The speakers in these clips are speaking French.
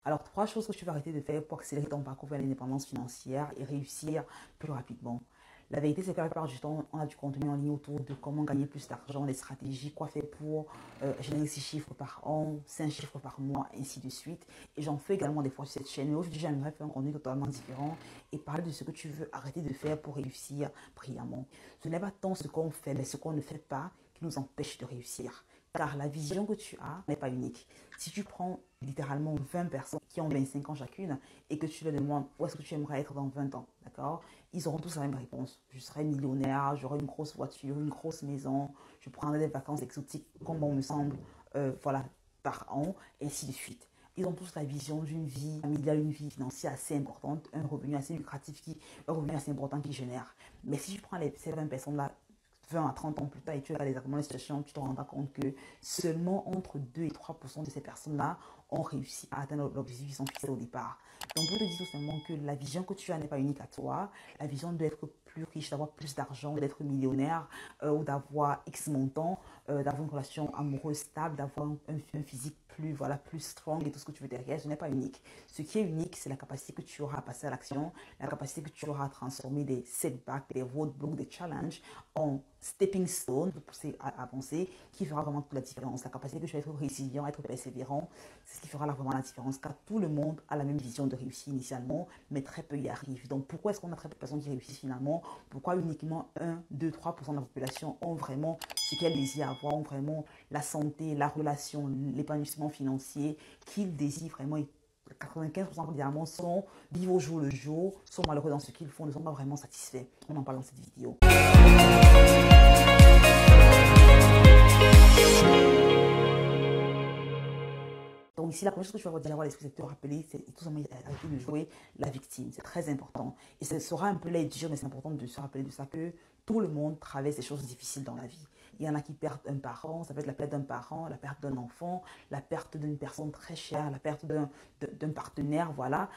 Alors, trois choses que tu vas arrêter de faire pour accélérer ton parcours vers l'indépendance financière et réussir plus rapidement. La vérité, c'est que la plupart du temps, on a du contenu en ligne autour de comment gagner plus d'argent, des stratégies, quoi faire pour générer 6 chiffres par an, 5 chiffres par mois, ainsi de suite. Et j'en fais également des fois sur cette chaîne. Mais aujourd'hui, j'aimerais faire un contenu totalement différent et parler de ce que tu veux arrêter de faire pour réussir brillamment. Ce n'est pas tant ce qu'on fait, mais ce qu'on ne fait pas qui nous empêche de réussir. Car la vision que tu as n'est pas unique. Si tu prends littéralement 20 personnes qui ont 25 ans chacune et que tu leur demandes où est-ce que tu aimerais être dans 20 ans, d'accord? Ils auront tous la même réponse. Je serai millionnaire, j'aurai une grosse voiture, une grosse maison, je prendrai des vacances exotiques comme on me semble, voilà, par an, et ainsi de suite. Ils ont tous la vision d'une vie familiale, une vie financière assez importante, un revenu assez lucratif, un revenu assez important qui génère. Mais si tu prends ces 20 personnes-là, 20 à 30 ans plus tard et tu regardes exactement la situation, tu te rendras compte que seulement entre 2 et 3% de ces personnes-là ont réussi à atteindre l'objectif qu'ils ont fixé au départ. Donc, pour te dire tout simplement que la vision que tu as n'est pas unique à toi. La vision d'être plus riche, d'avoir plus d'argent, d'être millionnaire ou d'avoir X montant, d'avoir une relation amoureuse stable, d'avoir un physique plus strong et tout ce que tu veux derrière, ce n'est pas unique. Ce qui est unique, c'est la capacité que tu auras à passer à l'action, la capacité que tu auras à transformer des setbacks, des roadblocks, des challenges en stepping stone pour pousser à avancer, qui fera vraiment toute la différence. La capacité que tu vas être résilient, être persévérant, c'est ce qui fera vraiment la différence, car tout le monde a la même vision de réussir initialement, mais très peu y arrivent. Donc pourquoi est-ce qu'on a très peu de personnes qui réussissent finalement? Pourquoi uniquement 1, 2, 3% de la population ont vraiment ce qu'elles désirent avoir, ont vraiment la santé, la relation, l'épanouissement financier qu'ils désirent vraiment? 95% évidemment sont vivent au jour le jour, sont malheureux dans ce qu'ils font, ne sont pas vraiment satisfaits. On en parle dans cette vidéo. Donc ici, la première chose que tu vas avoir à l'esprit, c'est de te rappeler, c'est tout simplement arrêter de jouer la victime. C'est très important. Et ce sera un peu laid dur, mais c'est important de se rappeler de ça, que tout le monde traverse des choses difficiles dans la vie. Il y en a qui perdent un parent, ça peut être la perte d'un parent, la perte d'un enfant, la perte d'une personne très chère, la perte d'un partenaire, voilà.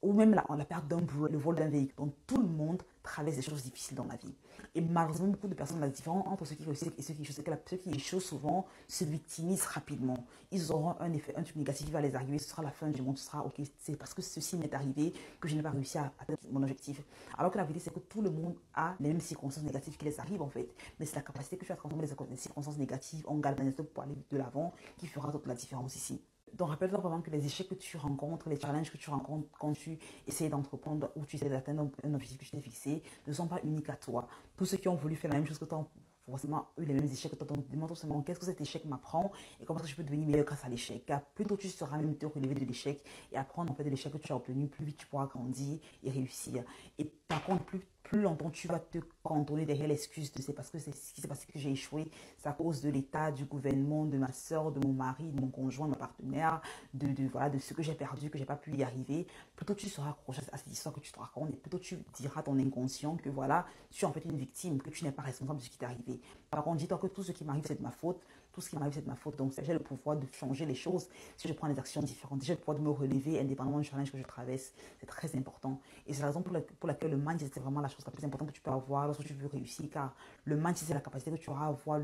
Ou même la perte le vol d'un véhicule. Donc tout le monde traverse des choses difficiles dans la vie. Et malheureusement, beaucoup de personnes, la différence entre ceux qui réussissent et ceux qui échouent, c'est que ceux qui échouent souvent se victimisent rapidement. Ils auront un truc négatif qui va les arriver, ce sera la fin du monde, ce sera ok, c'est parce que ceci m'est arrivé que je n'ai pas réussi à atteindre mon objectif. Alors que la vérité, c'est que tout le monde a les mêmes circonstances négatives qui les arrivent en fait. Mais c'est la capacité que tu as à transformer les circonstances négatives en galvanisation pour aller de l'avant qui fera toute la différence ici. Donc, rappelle-toi vraiment que les échecs que tu rencontres, les challenges que tu rencontres quand tu essaies d'entreprendre ou tu essaies d'atteindre un objectif que tu t'es fixé ne sont pas uniques à toi. Tous ceux qui ont voulu faire la même chose que toi ont forcément eu les mêmes échecs que toi. Donc, demande-toi seulement qu'est-ce que cet échec m'apprend et comment est-ce que je peux devenir meilleur grâce à l'échec. Car plus tôt tu seras même te relever de l'échec et apprendre en fait de l'échec que tu as obtenu, plus vite tu pourras grandir et réussir. Et par contre, plus longtemps tu vas te cantonner derrière l'excuse de c'est parce que c'est ce qui s'est passé que j'ai échoué, c'est à cause de l'État, du gouvernement, de ma soeur, de mon mari, de mon conjoint, de ma partenaire, voilà, de ce que j'ai perdu, que j'ai pas pu y arriver. Plutôt tu seras accroché à cette histoire que tu te racontes et plutôt tu diras à ton inconscient que voilà, tu es en fait une victime, que tu n'es pas responsable de ce qui t'est arrivé. Par contre, dis-toi que tout ce qui m'arrive c'est de ma faute, tout ce qui m'arrive c'est de ma faute. Donc j'ai le pouvoir de changer les choses si je prends des actions différentes. J'ai le pouvoir de me relever indépendamment du challenge que je traverse. C'est très important. Et c'est la raison pour laquelle le mindset c'est vraiment la chose la plus importante que tu peux avoir lorsque tu veux réussir, car le mindset c'est la capacité que tu auras à voir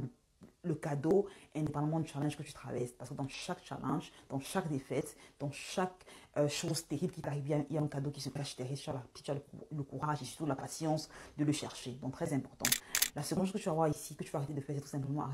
le cadeau indépendamment du challenge que tu traverses. Parce que dans chaque challenge, dans chaque défaite, dans chaque chose terrible qui t'arrive, il y a un cadeau qui se cache derrière. Tu as le courage et surtout la patience de le chercher. Donc très important. La seconde chose que tu vas voir ici, que tu vas arrêter de faire, c'est tout simplement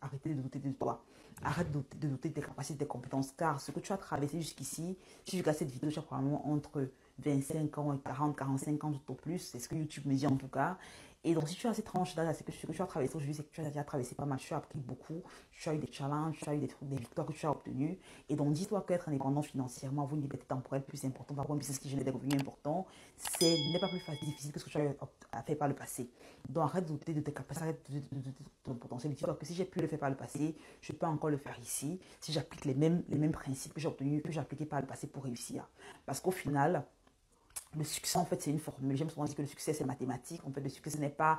arrêter de douter de toi. Arrête de douter de tes capacités, de tes compétences. Car ce que tu as traversé jusqu'ici, si tu regardes cette vidéo, tu as probablement entre 25 ans et 40, 45 ans tout au plus. C'est ce que YouTube me dit en tout cas. Et donc, si tu as cette tranche d'âge, c'est que ce que tu as traversé aujourd'hui, c'est que tu as déjà traversé pas mal, tu as appris beaucoup, tu as eu des challenges, tu as eu des trucs, des victoires que tu as obtenues. Et donc, dis-toi qu'être indépendant financièrement, avoir une liberté temporelle plus importante, avoir un business qui génère des revenus importants, n'est pas plus difficile que ce que tu as fait par le passé. Donc, arrête de douter de tes capacités, arrête de douter de ton potentiel. Dis-toi que si j'ai pu le faire par le passé, je peux encore le faire ici, si j'applique les mêmes principes que j'ai obtenus, que j'ai appliqués par le passé pour réussir. Parce qu'au final, le succès, en fait, c'est une formule. J'aime souvent dire que le succès, c'est mathématique. En fait, le succès, ce n'est pas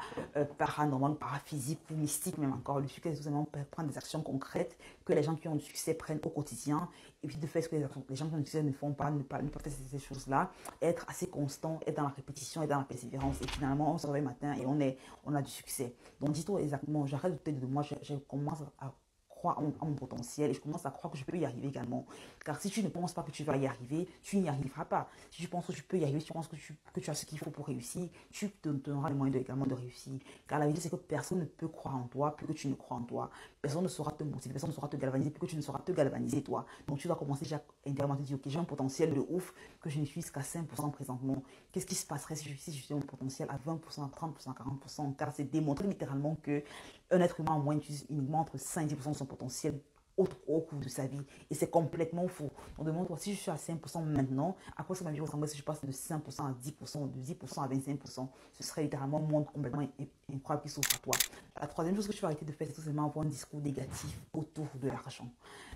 paranormal, paraphysique ou mystique, même encore. Le succès, c'est tout simplement prendre des actions concrètes que les gens qui ont du succès prennent au quotidien. Et puis, de faire ce que les gens qui ont du succès ne font pas, ne peuvent faire ces choses-là. Être assez constant, être dans la répétition, être dans la persévérance. Et finalement, on se réveille le matin et on a du succès. Donc, dis-toi exactement, j'arrête de douter de moi, je commence à croire en mon potentiel et je commence à croire que je peux y arriver également. Car si tu ne penses pas que tu vas y arriver, tu n'y arriveras pas. Si tu penses que tu peux y arriver, si tu penses que tu as ce qu'il faut pour réussir, tu te donneras les moyens également de réussir. Car la vérité, c'est que personne ne peut croire en toi plus que tu ne crois en toi. Personne ne saura te motiver, personne ne saura te galvaniser plus que tu ne sauras te galvaniser toi. Donc tu dois commencer déjà intérieurement à te dire, ok, j'ai un potentiel de ouf que je ne suis qu'à 5% présentement. Qu'est-ce qui se passerait si je suis mon potentiel à 20%, à 30%, à 40%? Car c'est démontré littéralement que un être humain en moyenne utilise uniquement entre 5 et 10% de son potentiel au cours de sa vie. Et c'est complètement faux. On demande, toi, si je suis à 5% maintenant, à quoi ça ma vie ressemblerait si je passe de 5% à 10%, de 10% à 25%? Ce serait littéralement un monde complètement incroyable qui s'offre à toi. La troisième chose que tu vas arrêter de faire, c'est tout simplement avoir un discours négatif autour de l'argent.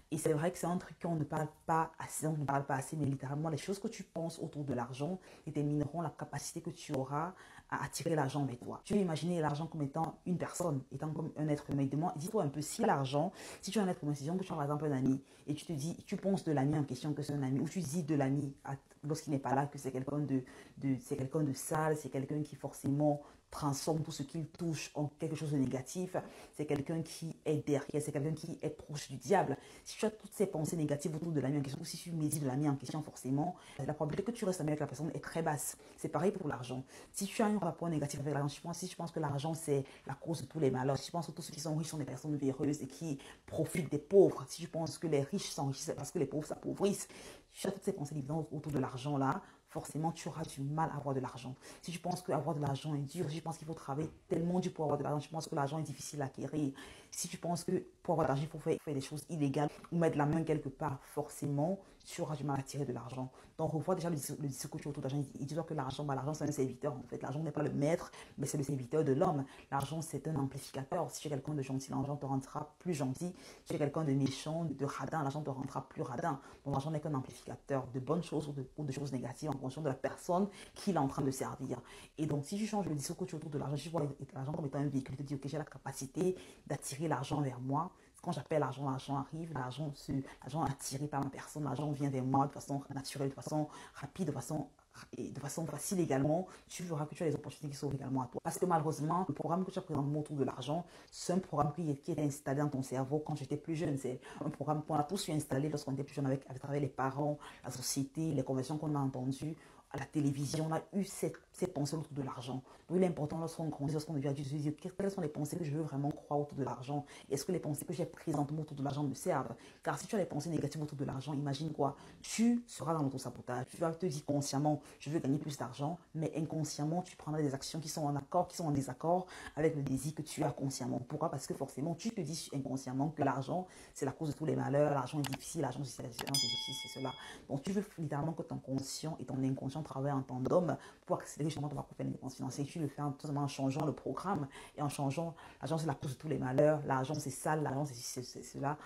Et c'est vrai que c'est un truc qu'on ne parle pas assez, on ne parle pas assez, mais littéralement, les choses que tu penses autour de l'argent détermineront la capacité que tu auras à attirer l'argent avec toi. Tu veux imaginer l'argent comme étant une personne, étant comme un être humain. Dis-toi un peu, si l'argent, si tu es un être humain, disons que tu as par exemple un ami, et tu te dis, tu penses de l'ami en question que c'est un ami, ou tu dis de l'ami lorsqu'il n'est pas là, que c'est quelqu'un c'est quelqu'un de sale, c'est quelqu'un qui forcément transforme tout ce qu'il touche en quelque chose de négatif, c'est quelqu'un qui est derrière, c'est quelqu'un qui est proche du diable. Si tu as toutes ces pensées négatives autour de l'ami en question, ou si tu médites de l'ami en question, forcément, la probabilité que tu restes ami avec la personne est très basse. C'est pareil pour l'argent. Si tu as un rapport négatif avec l'argent, si tu penses que l'argent c'est la cause de tous les malheurs, si tu penses que tous ceux qui sont riches sont des personnes véreuses et qui profitent des pauvres, si tu penses que les riches s'enrichissent parce que les pauvres s'appauvrissent, si tu as toutes ces pensées évidentes autour de l'argent là, forcément tu auras du mal à avoir de l'argent. Si tu penses qu'avoir de l'argent est dur, si tu penses qu'il faut travailler tellement dur pour avoir de l'argent, si tu penses que l'argent est difficile à acquérir, si tu penses que pour avoir de l'argent, il faut faire des choses illégales ou mettre la main quelque part, forcément, tu auras du mal à tirer de l'argent. Donc, revois déjà le discours que tu as autour de l'argent. Il dit que l'argent, l'argent, c'est un serviteur, en fait. L'argent n'est pas le maître, mais c'est le serviteur de l'homme. L'argent, c'est un amplificateur. Si tu es quelqu'un de gentil, l'argent te rendra plus gentil. Si tu es quelqu'un de méchant, de radin, l'argent te rendra plus radin. Donc, l'argent n'est qu'un amplificateur de bonnes choses ou de choses négatives en fonction de la personne qu'il est en train de servir. Et donc, si tu changes le discours que tu as autour de l'argent, si tu vois l'argent comme étant un véhicule, tu te dis, ok, j'ai la capacité d'attirer l'argent vers moi. Quand j'appelle l'argent, l'argent arrive, l'argent est attiré par ma personne, l'argent vient vers moi de façon naturelle, de façon rapide, de façon facile également. Tu verras que tu as les opportunités qui s'ouvrent également à toi. Parce que malheureusement, le programme que tu as présentement autour de l'argent, c'est un programme qui est installé dans ton cerveau quand j'étais plus jeune. C'est un programme qu'on a tous eu installé lorsqu'on était plus jeune avec travers les parents, la société, les conversations qu'on a entendues à la télévision, on a eu ces pensées autour de l'argent. Donc il est important lorsqu'on grandit, lorsqu'on devient adulte, de se dire quelles sont les pensées que je veux vraiment croire autour de l'argent. Est-ce que les pensées que j'ai présentement autour de l'argent me servent? Car si tu as des pensées négatives autour de l'argent, imagine quoi? Tu seras dans l'autosabotage. Tu vas te dire consciemment, je veux gagner plus d'argent, mais inconsciemment, tu prendras des actions qui sont en accord, qui sont en désaccord avec le désir que tu as consciemment. Pourquoi? Parce que forcément, tu te dis inconsciemment que l'argent, c'est la cause de tous les malheurs, l'argent est difficile, l'argent c'est cela. Donc tu veux littéralement que ton conscient et ton inconscient travaillent en tandem pour accélérer justement ton parcours de dépenses financières. Tu le fais tout simplement en changeant le programme et en changeant, l'argent c'est la cause de tous les malheurs, l'argent c'est sale, l'argent c'est cela,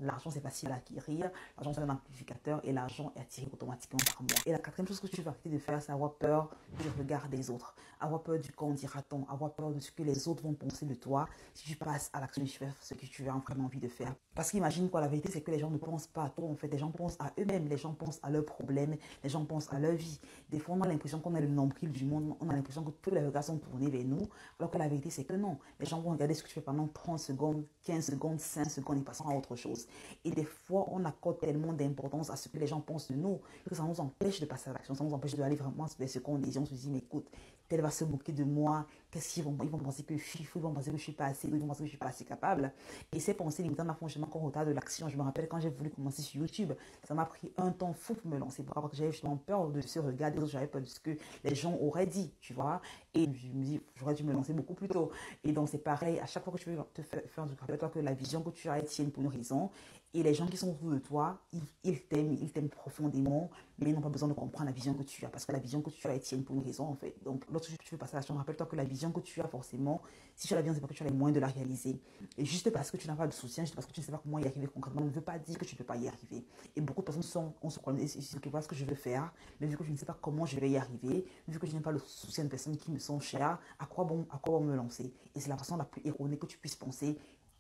l'argent c'est facile à acquérir, l'argent c'est un amplificateur et l'argent est attiré automatiquement par moi. Et la quatrième chose que tu vas arrêter de faire, c'est avoir peur du regard des autres, avoir peur du qu'en dira-t-on, avoir peur de ce que les autres vont penser de toi si tu passes à l'action et tu fais ce que tu as vraiment envie de faire. Parce qu'imagine quoi, la vérité c'est que les gens ne pensent pas à toi, en fait, les gens pensent à eux-mêmes, les gens pensent à leurs problèmes, les gens pensent à leur vie. Des fois, on a l'impression qu'on est le nombril du monde, on a l'impression que tous les regards sont tournés vers nous, alors que la vérité c'est que non. Les gens vont regarder ce que tu fais pendant 30 secondes, 15 secondes, 5 secondes et passant à autre chose. Et des fois, on accorde tellement d'importance à ce que les gens pensent de nous que ça nous empêche de passer à l'action, ça nous empêche d'aller vraiment vers ce qu'on désire. On se dit, mais écoute, tel va se moquer de moi, qu'est-ce qu'ils vont penser que je suis fou, ils vont penser que je suis pas assez, ils vont penser que je suis pas assez capable. Et ces pensées limitantes font justement qu'on retarde de l'action. Je me rappelle quand j'ai voulu commencer sur YouTube, ça m'a pris un temps fou pour me lancer. Parce que j'avais justement peur de ce regard des autres, j'avais peur de ce que les gens auraient dit, tu vois. Et je me dis, j'aurais dû me lancer beaucoup plus tôt. Et donc c'est pareil, à chaque fois que tu veux te faire un truc, rappelle-toi que la vision que tu as est tienne pour une raison. Et les gens qui sont autour de toi, ils t'aiment profondément, mais ils n'ont pas besoin de comprendre la vision que tu as. Parce que la vision que tu as est tienne pour une raison, en fait. Donc, lorsque tu veux passer à l'action, rappelle-toi que la vision que tu as, forcément, si tu as la vision, c'est parce que tu as les moyens de la réaliser. Et juste parce que tu n'as pas de soutien, juste parce que tu ne sais pas comment y arriver concrètement, ne veut pas dire que tu ne peux pas y arriver. Et beaucoup de personnes on se connaît, ils se disent, voilà ce que je veux faire, mais vu que je ne sais pas comment je vais y arriver, vu que je n'ai pas le soutien de personnes qui me sont chères, à quoi bon me lancer? Et c'est la façon la plus erronée que tu puisses penser.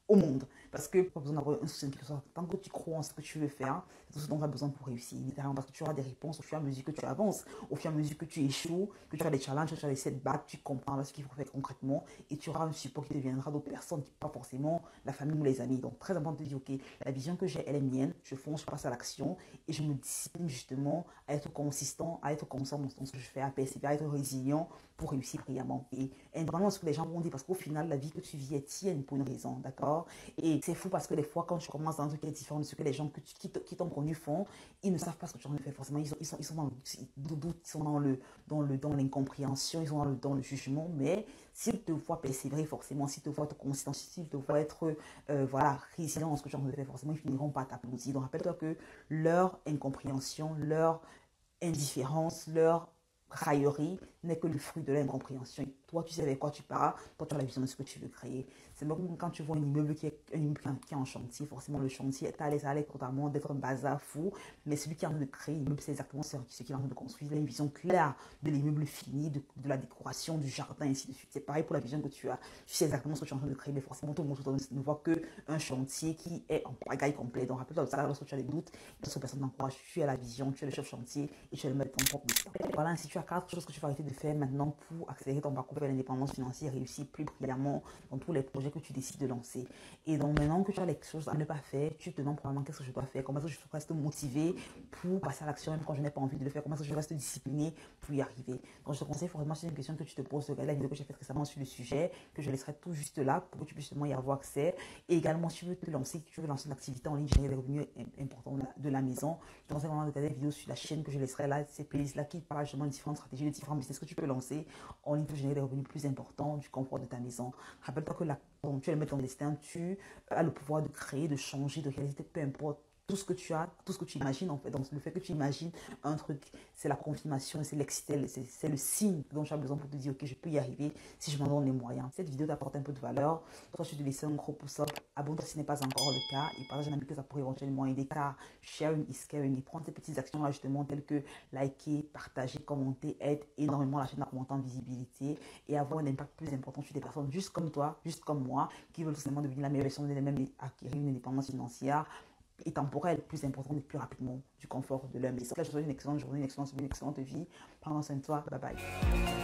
au monde. Parce que pas besoin d'avoir un soutien quelque chose. Tant que tu crois en ce que tu veux faire, c'est tout ce dont tu as besoin pour réussir. Littéralement, parce que tu auras des réponses au fur et à mesure que tu avances, au fur et à mesure que tu échoues, que tu as des challenges, que tu as des setbacks, tu comprends ce qu'il faut faire concrètement et tu auras un support qui te viendra d'autres personnes, pas forcément la famille ou les amis. Donc, très important de te dire, ok, la vision que j'ai, elle est mienne, je fonce, je passe à l'action et je me discipline justement à être consistant, à être constant dans ce que je fais, à persévérer, à être résilient pour réussir brillamment. Et indépendamment de ce que les gens vont dire, parce qu'au final, la vie que tu vis est tienne pour une raison, d'accord? Et c'est fou parce que des fois, quand tu commences dans un truc qui est différent de ce que les gens qui t'ont connu font, ils ne savent pas ce que tu as fait forcément. Ils sont dans le doute, ils sont dans l'incompréhension, ils sont dans le jugement, mais s'ils te voient persévérer forcément, s'ils te voient être consistant, s'ils te voient être voilà, résilient dans ce que tu as fait forcément, ils finiront par t'applaudir. Donc rappelle-toi que leur incompréhension, leur indifférence, leur raillerie n'est que le fruit de l'incompréhension. Toi, tu sais avec quoi tu pars, toi, tu as la vision de ce que tu veux créer. C'est comme quand tu vois un immeuble qui est en chantier, forcément le chantier est allé, ça allait totalement d'être un bazar fou, mais celui qui est en train de créer l'immeuble, c'est exactement ce qu'il est en train de construire. Il a une vision claire de l'immeuble fini, de la décoration, du jardin, ainsi de suite. C'est pareil pour la vision que tu as. Tu sais exactement ce que tu es en train de créer, mais forcément, tout le monde ne voit qu'un chantier qui est en pagaille complet. Donc, rappelle-toi de ça, lorsque tu as des doutes, lorsque personne n'encourage, tu as la vision, tu es le chef chantier et tu es le maître de ton propre destin. Voilà, ainsi tu as 4 choses que tu vas arrêter de faire maintenant pour accélérer ton parcours vers l'indépendance financière et réussir plus brillamment dans tous les projets que tu décides de lancer. Et donc maintenant que tu as les choses à ne pas faire, tu te demandes probablement qu'est-ce que je dois faire, comment est-ce que je reste motivé pour passer à l'action même quand je n'ai pas envie de le faire, comment est-ce que je reste discipliné pour y arriver. Donc je te conseille vraiment, c'est une question que tu te poses, regarde la vidéo que j'ai faite récemment sur le sujet, que je laisserai tout juste là pour que tu puisses justement y avoir accès. Et également, si tu veux te lancer, si tu veux lancer une activité en ligne, générer des revenus importants de la maison, je te conseille vraiment de regarder des vidéos sur la chaîne que je laisserai là, ces playlists-là qui parlent justement de différentes stratégies, de différents business que tu peux lancer en ligne pour générer des revenus plus importants du confort de ta maison. Rappelle-toi que tu es le maître de ton destin, tu as le pouvoir de créer, de changer, de réaliser, peu importe tout ce que tu as, tout ce que tu imagines en fait. Donc le fait que tu imagines un truc, c'est la confirmation, c'est l'excel, c'est le signe dont tu as besoin pour te dire ok, je peux y arriver si je m'en donne les moyens. Cette vidéo t'apporte un peu de valeur. Toi, je te laisse un gros pouce up. Abonne-toi si ce n'est pas encore le cas et partage un ami que ça pourrait éventuellement aider car sharing is caring et prendre ces petites actions là justement telles que liker, partager, commenter aide énormément la chaîne à augmenter en visibilité et avoir un impact plus important sur des personnes juste comme toi, juste comme moi qui veulent tout simplement devenir la meilleure version d'elles-mêmes et acquérir une indépendance financière et temporelle plus importante et plus rapidement du confort de leur maison. Je te souhaite une excellente journée, une excellente vie. Prends soin de toi. Bye bye.